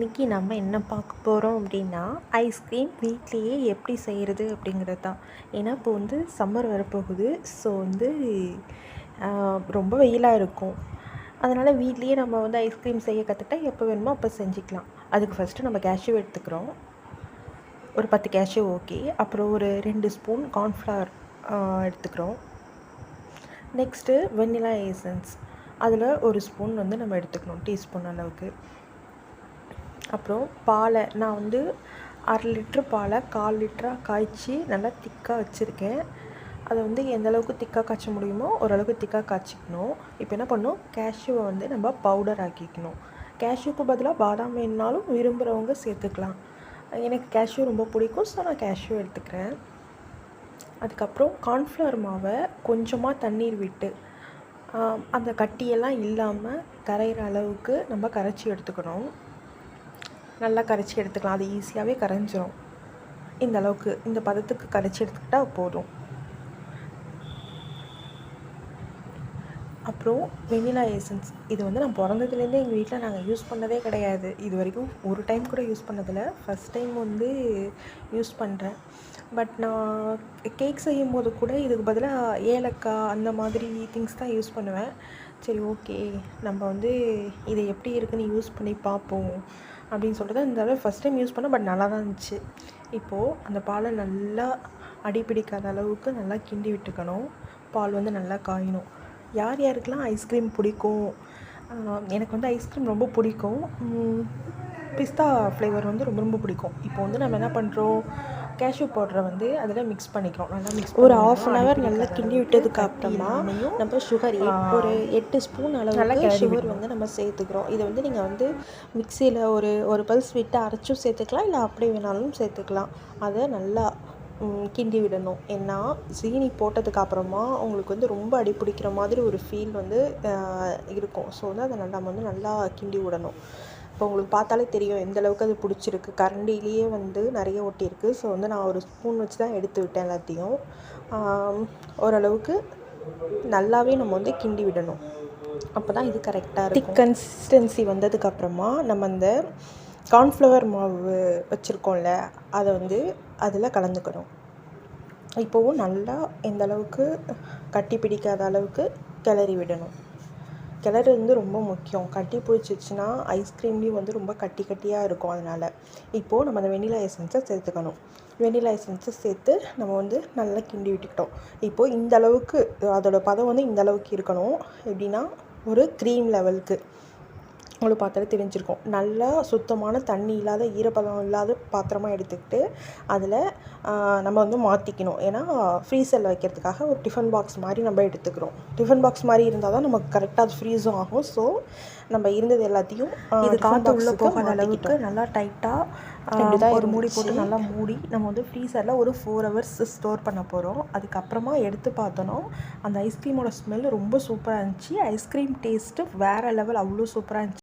இன்றைக்கி நம்ம என்ன பார்க்க போகிறோம் அப்படின்னா, ஐஸ்கிரீம் வீட்லேயே எப்படி செய்கிறது அப்படிங்கிறது தான். ஏன்னா இப்போ வந்து சம்மர் வரப்போகுது. ஸோ வந்து ரொம்ப வெயிலாக இருக்கும். அதனால் வீட்லேயே நம்ம வந்து ஐஸ்கிரீம் செய்ய கற்றுக்கிட்டா எப்போ வேணுமோ அப்போ செஞ்சுக்கலாம். அதுக்கு ஃபஸ்ட்டு நம்ம கேஷ்யூ எடுத்துக்கிறோம். ஒரு 10 கேஷ்யூ ஓகே. அப்புறம் ஒரு 2 ஸ்பூன் கார்ன்ஃப்ளவர் எடுத்துக்கிறோம். நெக்ஸ்ட்டு வெண்ணிலா எசன்ஸ் அதில் ஒரு ஸ்பூன் வந்து நம்ம எடுத்துக்கணும், டீஸ்பூன் அளவுக்கு. அப்புறம் பாலை நான் வந்து 1/2 லிட்ரு பாலை 1/4 லிட்டராக காய்ச்சி நல்லா திக்காக வச்சுருக்கேன். அதை வந்து எந்த அளவுக்கு திக்காக காய்ச்ச முடியுமோ ஓரளவுக்கு திக்காக காய்ச்சிக்கணும். இப்போ என்ன பண்ணணும், கேஷ்யூவை வந்து நம்ம பவுடர் ஆக்கிக்கணும். கேஷ்யூக்கு பதிலாக பாதாம் வேணுனாலும் விரும்புகிறவங்க சேர்த்துக்கலாம். எனக்கு கேஷ்யூ ரொம்ப பிடிக்கும், ஸோ நான் கேஷ்யூ எடுத்துக்கிறேன். அதுக்கப்புறம் கார்ன்ஃப்ளவர் மாவை கொஞ்சமாக தண்ணீர் விட்டு அந்த கட்டியெல்லாம் இல்லாமல் கரைகிற அளவுக்கு நம்ம கரைச்சி எடுத்துக்கணும். நல்லா கரைச்சி எடுத்துக்கலாம், அது ஈஸியாகவே கரைஞ்சிரும். இந்த அளவுக்கு இந்த பதத்துக்கு கரைச்சி எடுத்துக்கிட்டால் போதும். அப்புறம் வெண்ணிலா எசன்ஸ் இது வந்து நான் பிறந்ததுலேருந்தே எங்கள் வீட்டில் நாங்கள் யூஸ் பண்ணதே கிடையாது. இது வரைக்கும் ஒரு டைம் கூட யூஸ் பண்ணதில்லை. ஃபஸ்ட் டைம் வந்து யூஸ் பண்ணுறேன். பட் நான் கேக் செய்யும் போது கூட இதுக்கு பதிலாக ஏலக்காய் அந்த மாதிரி திங்ஸ் தான் யூஸ் பண்ணுவேன். சரி ஓகே, நம்ம வந்து இதை எப்படி இருக்குன்னு யூஸ் பண்ணி பார்ப்போம் அப்படின்னு சொல்லிட்டு தான் இந்த தடவை ஃபஸ்ட் டைம் யூஸ் பண்ணேன். பட் நல்லா தான் இருந்துச்சு. இப்போது அந்த பாலை நல்லா அடிப்பிடிக்காத அளவுக்கு நல்லா கிண்டி விட்டுக்கணும். பால் வந்து நல்லா காயணும். யார் யாருக்கெல்லாம் ஐஸ்கிரீம் பிடிக்கும், எனக்கு வந்து ஐஸ்கிரீம் ரொம்ப பிடிக்கும். பிஸ்தா ஃப்ளேவர் வந்து ரொம்ப ரொம்ப பிடிக்கும். இப்போ வந்து நம்ம என்ன பண்ணுறோம், கேஷ்யூ பவுடரை வந்து அதில் மிக்ஸ் பண்ணிக்கிறோம். நல்லா மிக்ஸ் ஒரு 1/2 hour நல்லா கிண்டி விட்டதுக்கு அப்புறமா நம்ம சுகர் ஒரு 8 ஸ்பூன் அளவுக்கு சுகர் வந்து நம்ம சேர்த்துக்கிறோம். இதை வந்து நீங்கள் வந்து மிக்சியில் ஒரு பல்ஸ் விட்டு அரைச்சும் சேர்த்துக்கலாம், இல்லை அப்படி வேணாலும் சேர்த்துக்கலாம். அதை நல்லா கிண்டி விடணும். ஏன்னா சீனி போட்டதுக்கு அப்புறமா உங்களுக்கு வந்து ரொம்ப அடிப்பிடிக்கிற மாதிரி ஒரு ஃபீல் வந்து இருக்கும். ஸோ வந்து அதை நம்ம வந்து நல்லா கிண்டி விடணும். இப்போ உங்களுக்கு பார்த்தாலே தெரியும் எந்த அளவுக்கு அது பிடிச்சிருக்கு. கரண்டிலேயே வந்து நிறைய ஒட்டியிருக்கு. ஸோ வந்து நான் ஒரு ஸ்பூன் வச்சு தான் எடுத்து விட்டேன் எல்லாத்தையும். ஓரளவுக்கு நல்லாவே நம்ம வந்து கிண்டி விடணும். அப்போ தான் இது கரெக்டாக இருக்கும். திக் கன்சிஸ்டன்சி வந்ததுக்கப்புறமா நம்ம அந்த கார்ன்ஃப்ளவர் மாவு வச்சுருக்கோம்ல, அதை வந்து அதில் கலந்துக்கணும். இப்போவும் நல்லா எந்த அளவுக்கு கட்டி பிடிக்காத அளவுக்கு கிளறி விடணும். கிளறு வந்து ரொம்ப முக்கியம். கட்டி பிடிச்சிச்சின்னா ஐஸ்கிரீம்லேயும் வந்து ரொம்ப கட்டியாக இருக்கும். அதனால் இப்போது நம்ம அந்த வெண்ணிலா எசன்ஸை சேர்த்துக்கணும். வெண்ணிலா எசன்ஸை சேர்த்து நம்ம வந்து நல்லா கிண்டி விட்டுக்கிட்டோம். இப்போது இந்த அளவுக்கு அதோட பதம் வந்து இந்த அளவுக்கு இருக்கணும். எப்படின்னா ஒரு க்ரீம் லெவலுக்கு உங்களுக்கு பார்த்தாலே தெரிஞ்சிருக்கும். நல்லா சுத்தமான தண்ணி இல்லாத ஈரப்பதம் இல்லாத பாத்திரமாக எடுத்துக்கிட்டு அதில் நம்ம வந்து மாற்றிக்கணும். ஏன்னா ஃப்ரீசரில் வைக்கிறதுக்காக ஒரு டிஃபன் பாக்ஸ் மாதிரி நம்ம எடுத்துக்கிறோம். டிஃபன் பாக்ஸ் மாதிரி இருந்தால் தான் நமக்கு கரெக்டாக அது ஃப்ரீஸும் ஆகும். ஸோ நம்ம இருந்தது எல்லாத்தையும் இது காற்று உள்ளே போகாத அளவுக்கு நல்லா டைட்டாக ஒரு மூடி போட்டு நல்லா மூடி நம்ம வந்து ஃப்ரீசரில் ஒரு 4 hours ஸ்டோர் பண்ண போகிறோம். அதுக்கப்புறமா எடுத்து பார்த்தோன்னா அந்த ஐஸ்கிரீமோட ஸ்மெல் ரொம்ப சூப்பராக இருந்துச்சு. ஐஸ்கிரீம் டேஸ்ட்டு வேறு லெவல், அவ்வளோ சூப்பராக இருந்துச்சு.